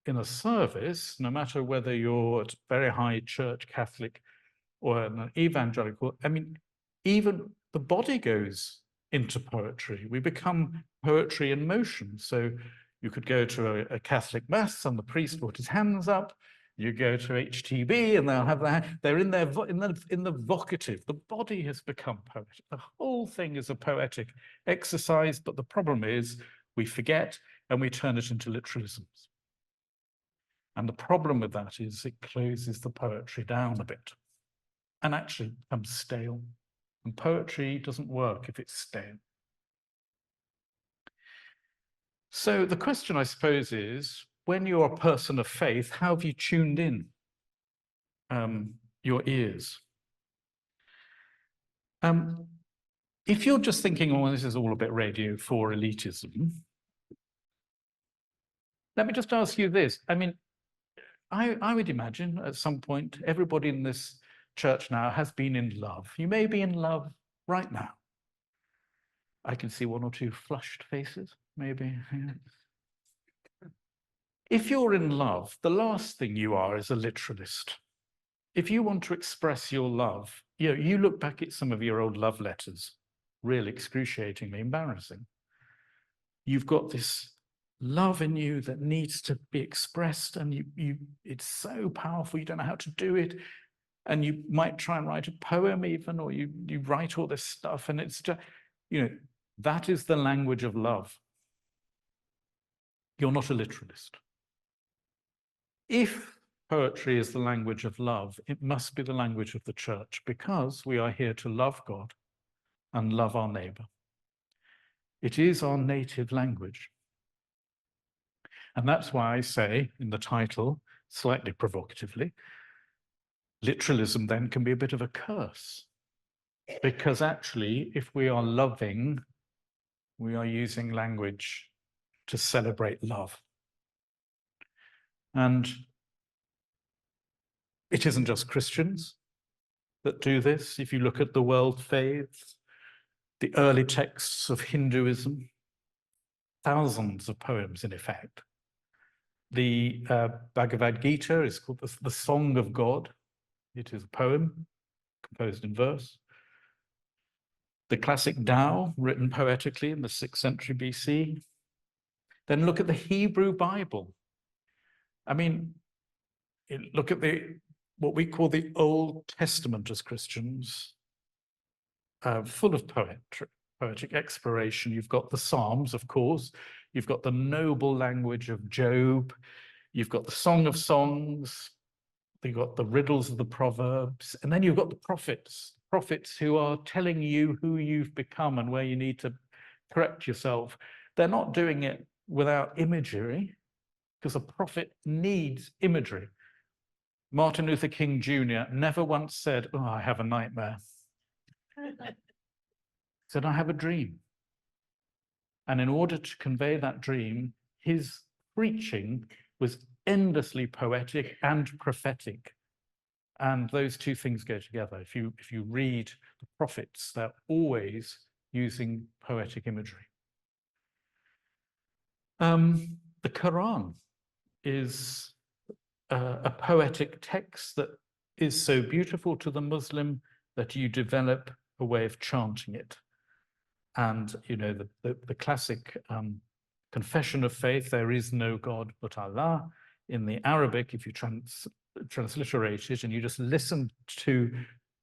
in a service, no matter whether you're at very high church Catholic or an evangelical, I mean, even the body goes into poetry. We become poetry in motion. So you could go to a Catholic mass and the priest put his hands up. You go to HTB and they'll have that. They're in their in the vocative. The body has become poetic. The whole thing is a poetic exercise. But the problem is we forget and we turn it into literalisms. And the problem with that is it closes the poetry down a bit and actually becomes stale. And poetry doesn't work if it's stale. So the question, I suppose, is when you're a person of faith, how have you tuned in your ears? If you're just thinking, oh, this is all a bit Radio 4 elitism, let me just ask you this. I mean, I would imagine at some point, everybody in this church now has been in love. You may be in love right now. I can see one or two flushed faces, maybe. Yeah. If you're in love, the last thing you are is a literalist. If you want to express your love, you look back at some of your old love letters, really excruciatingly embarrassing. You've got this love in you that needs to be expressed, and it's so powerful, you don't know how to do it. And you might try and write a poem even, or you write all this stuff, and it's just, that is the language of love. You're not a literalist. If poetry is the language of love, it must be the language of the church, because we are here to love God and love our neighbor. It is our native language. And that's why I say in the title, slightly provocatively, literalism then can be a bit of a curse. Because actually, if we are loving, we are using language to celebrate love. And it isn't just Christians that do this. If you look at the world faiths, the early texts of Hinduism, thousands of poems in effect. The Bhagavad Gita is called the Song of God. It is a poem composed in verse. The classic Tao, written poetically in the 6th century BC. Then look at the Hebrew Bible. I mean, look at what we call the Old Testament as Christians, full of poetic exploration. You've got the Psalms, of course. You've got the noble language of Job. You've got the Song of Songs. You've got the riddles of the Proverbs. And then you've got the prophets who are telling you who you've become and where you need to correct yourself. They're not doing it without imagery, because a prophet needs imagery. Martin Luther King Jr. never once said, oh, I have a nightmare. He said, I have a dream. And in order to convey that dream, his preaching was endlessly poetic and prophetic. And those two things go together. If you read the prophets, they're always using poetic imagery. The Quran is a poetic text that is so beautiful to the Muslim that you develop a way of chanting it. And the classic confession of faith, there is no God but Allah, in the Arabic, if you transliterate it and you just listen to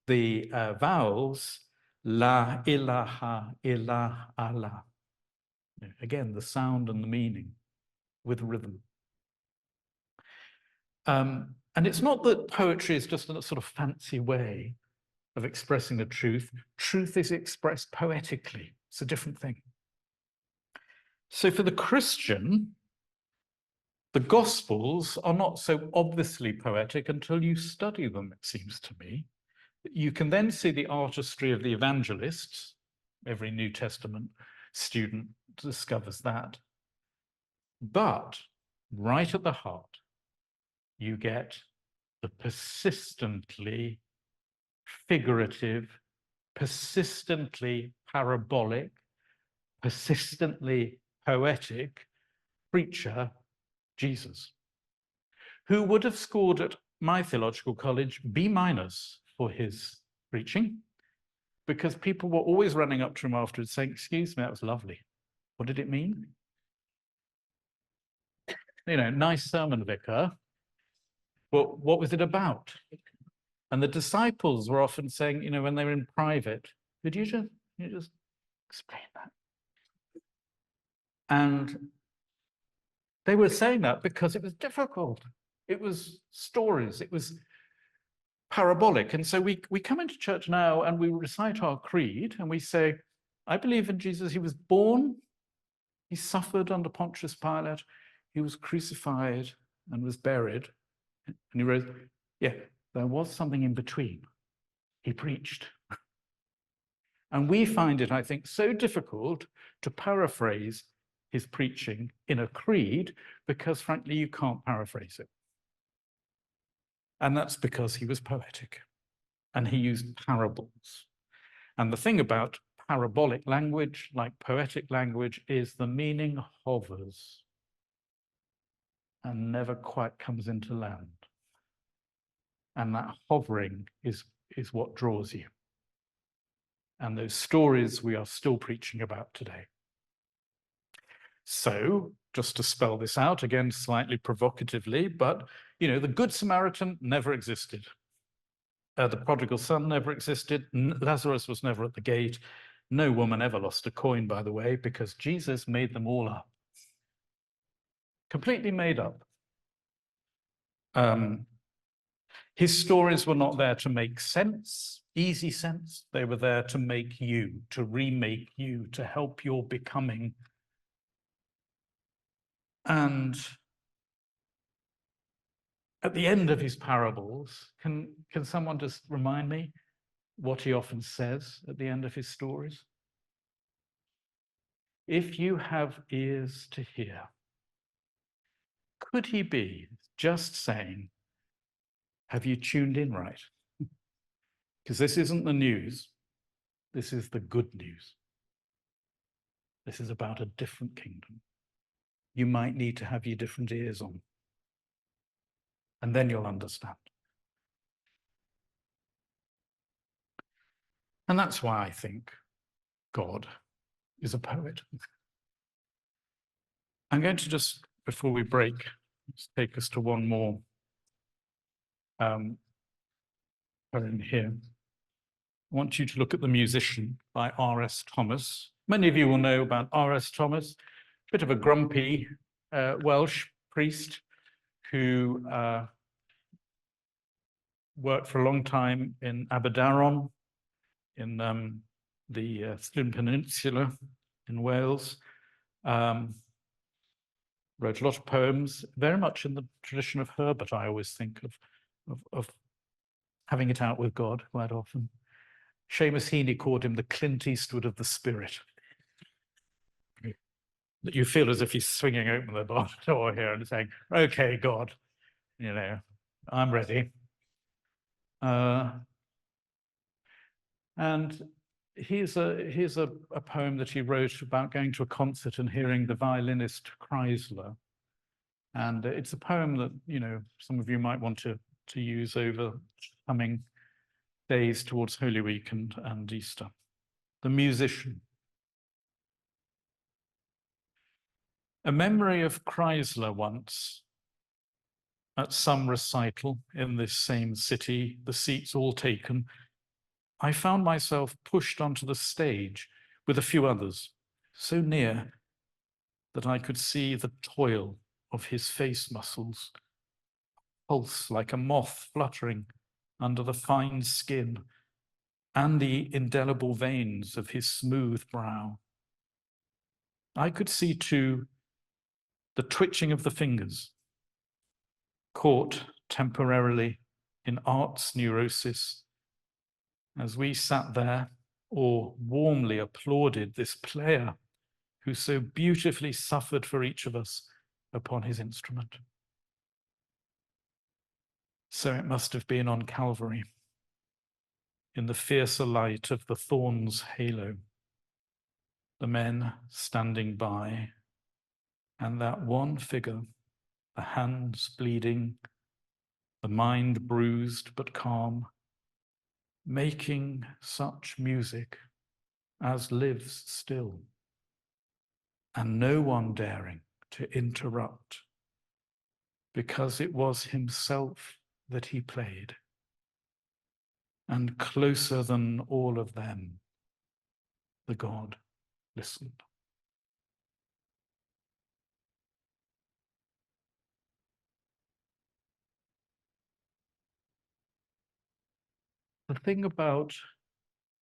the vowels, la ilaha illa Allah. Again, the sound and the meaning with rhythm. And it's not that poetry is just a sort of fancy way of expressing the truth. Truth is expressed poetically. It's a different thing. So for the Christian, the Gospels are not so obviously poetic until you study them, it seems to me. You can then see the artistry of the evangelists. Every New Testament student discovers that. But right at the heart, you get the persistently figurative, persistently parabolic, persistently poetic preacher, Jesus, who would have scored at my theological college B- for his preaching, because people were always running up to him afterwards saying, "Excuse me, that was lovely. What did it mean?" You know, nice sermon, vicar. But what was it about? And the disciples were often saying, you know, when they were in private, could you just explain that? And they were saying that because it was difficult. It was stories. It was parabolic. And so we come into church now and we recite our creed and we say, I believe in Jesus. He was born, he suffered under Pontius Pilate, he was crucified and was buried, and he rose. Yeah, there was something in between. He preached. And we find it, I think, so difficult to paraphrase his preaching in a creed because, frankly, you can't paraphrase it. And that's because he was poetic and he used parables. And the thing about parabolic language, like poetic language, is the meaning hovers and never quite comes into land. And that hovering is what draws you. And those stories we are still preaching about today. So, just to spell this out again, slightly provocatively, but, you know, the Good Samaritan never existed. The prodigal son never existed. Lazarus was never at the gate. No woman ever lost a coin, by the way, because Jesus made them all up. Completely made up. His stories were not there to make sense, easy sense. They were there to make you, to remake you, to help your becoming. And at the end of his parables, can someone just remind me what he often says at the end of his stories? If you have ears to hear, could he be just saying, have you tuned in right? Because this isn't the news. This is the good news. This is about a different kingdom. You might need to have your different ears on. And then you'll understand. And that's why I think God is a poet. I'm going to just, before we break, just take us to one more poem here. I want you to look at The Musician by R.S. Thomas. Many of you will know about R.S. Thomas, a bit of a grumpy Welsh priest who worked for a long time in Aberdaron, in the Llyn Peninsula in Wales. Wrote a lot of poems, very much in the tradition of Herbert, I always think, of having it out with God quite often. Seamus Heaney called him the Clint Eastwood of the spirit. That you feel as if he's swinging open the bar door here and saying, okay, God, you know, I'm ready. And here's a poem that he wrote about going to a concert and hearing the violinist Chrysler. And it's a poem that, you know, some of you might want to use over coming days towards Holy Week and Easter. The Musician. A memory of Chrysler once at some recital in this same city, the seats all taken. I found myself pushed onto the stage with a few others, so near that I could see the toil of his face muscles. pulse like a moth fluttering under the fine skin, and the indelible veins of his smooth brow. I could see too the twitching of the fingers, caught temporarily in art's neurosis, as we sat there or warmly applauded this player who so beautifully suffered for each of us upon his instrument. So it must have been on Calvary, in the fiercer light of the thorn's halo, the men standing by, and that one figure, the hands bleeding, the mind bruised but calm, making such music as lives still, and no one daring to interrupt, because it was himself that he played, and closer than all of them, the God listened. The thing about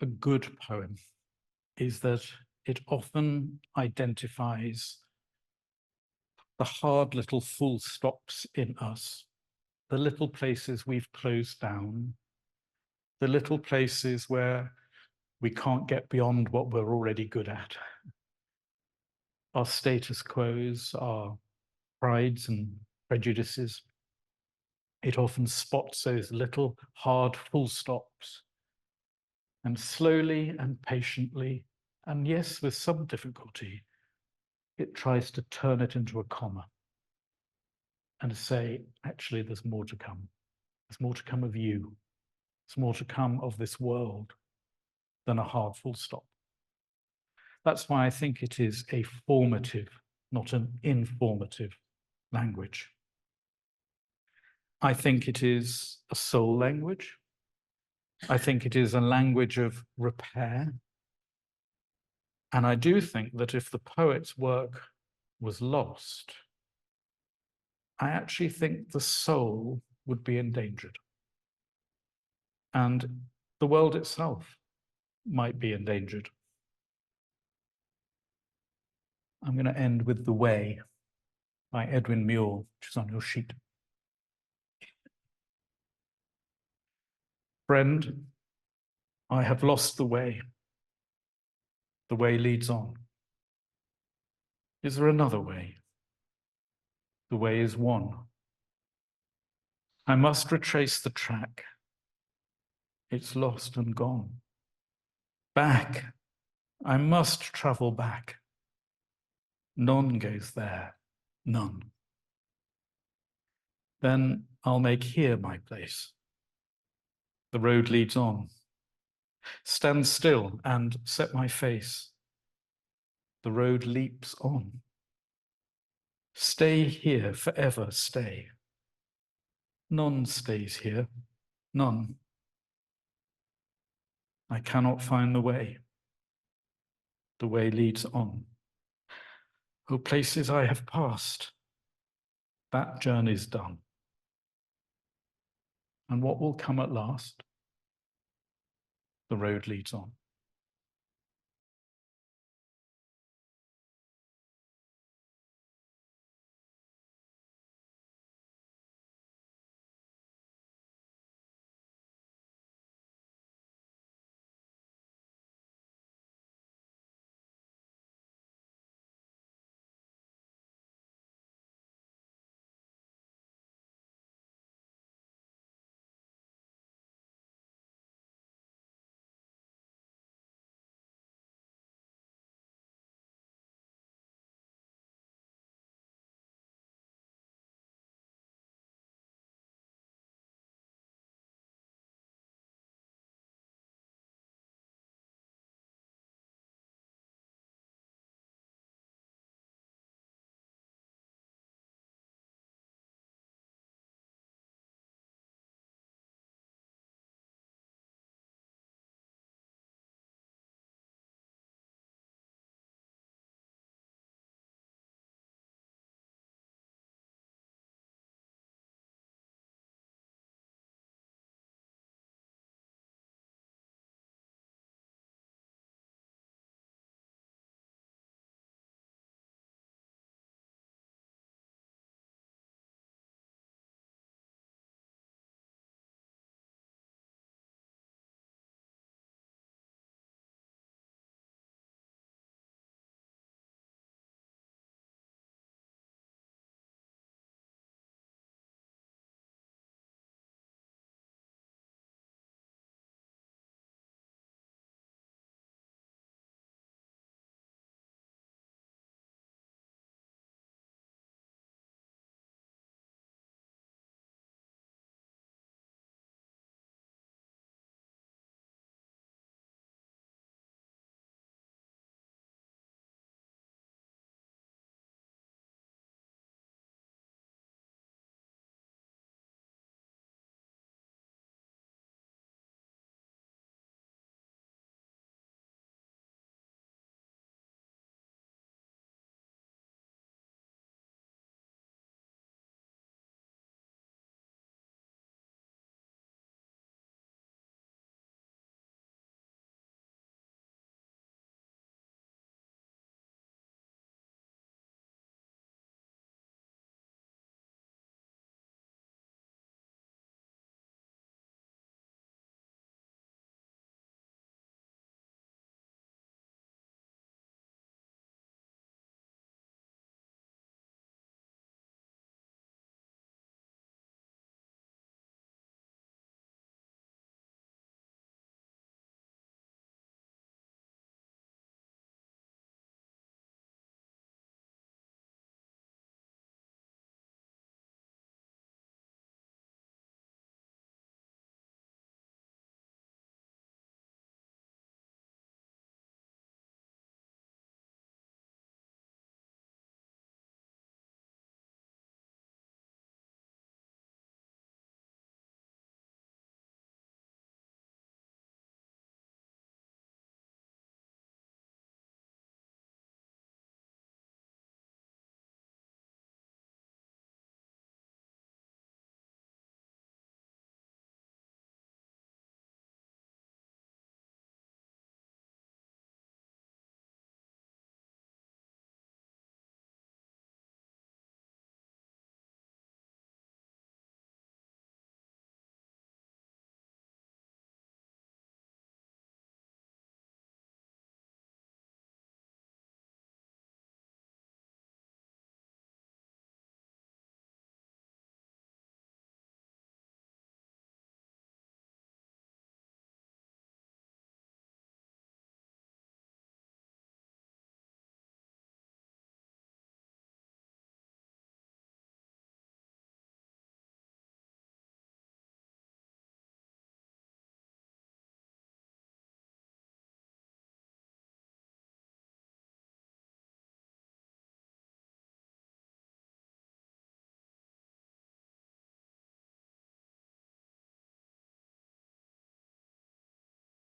a good poem is that it often identifies the hard little full stops in us, the little places we've closed down, the little places where we can't get beyond what we're already good at. Our status quos, our prides and prejudices. It often spots those little hard full stops, and slowly and patiently, and yes, with some difficulty, it tries to turn it into a comma and say, actually, there's more to come. There's more to come of you. There's more to come of this world than a hard full stop. That's why I think it is a formative, not an informative language. I think it is a soul language. I think it is a language of repair. And I do think that if the poet's work was lost, I actually think the soul would be endangered. And the world itself might be endangered. I'm going to end with The Way by Edwin Muir, which is on your sheet. Friend, I have lost the way. The way leads on. Is there another way? The way is one. I must retrace the track. It's lost and gone. Back. I must travel back. None goes there. None. Then I'll make here my place. The road leads on. Stand still and set my face. The road leaps on. Stay here forever, stay. None stays here, none. I cannot find the way. The way leads on. Oh, places I have passed, that journey's done. And what will come at last? The road leads on.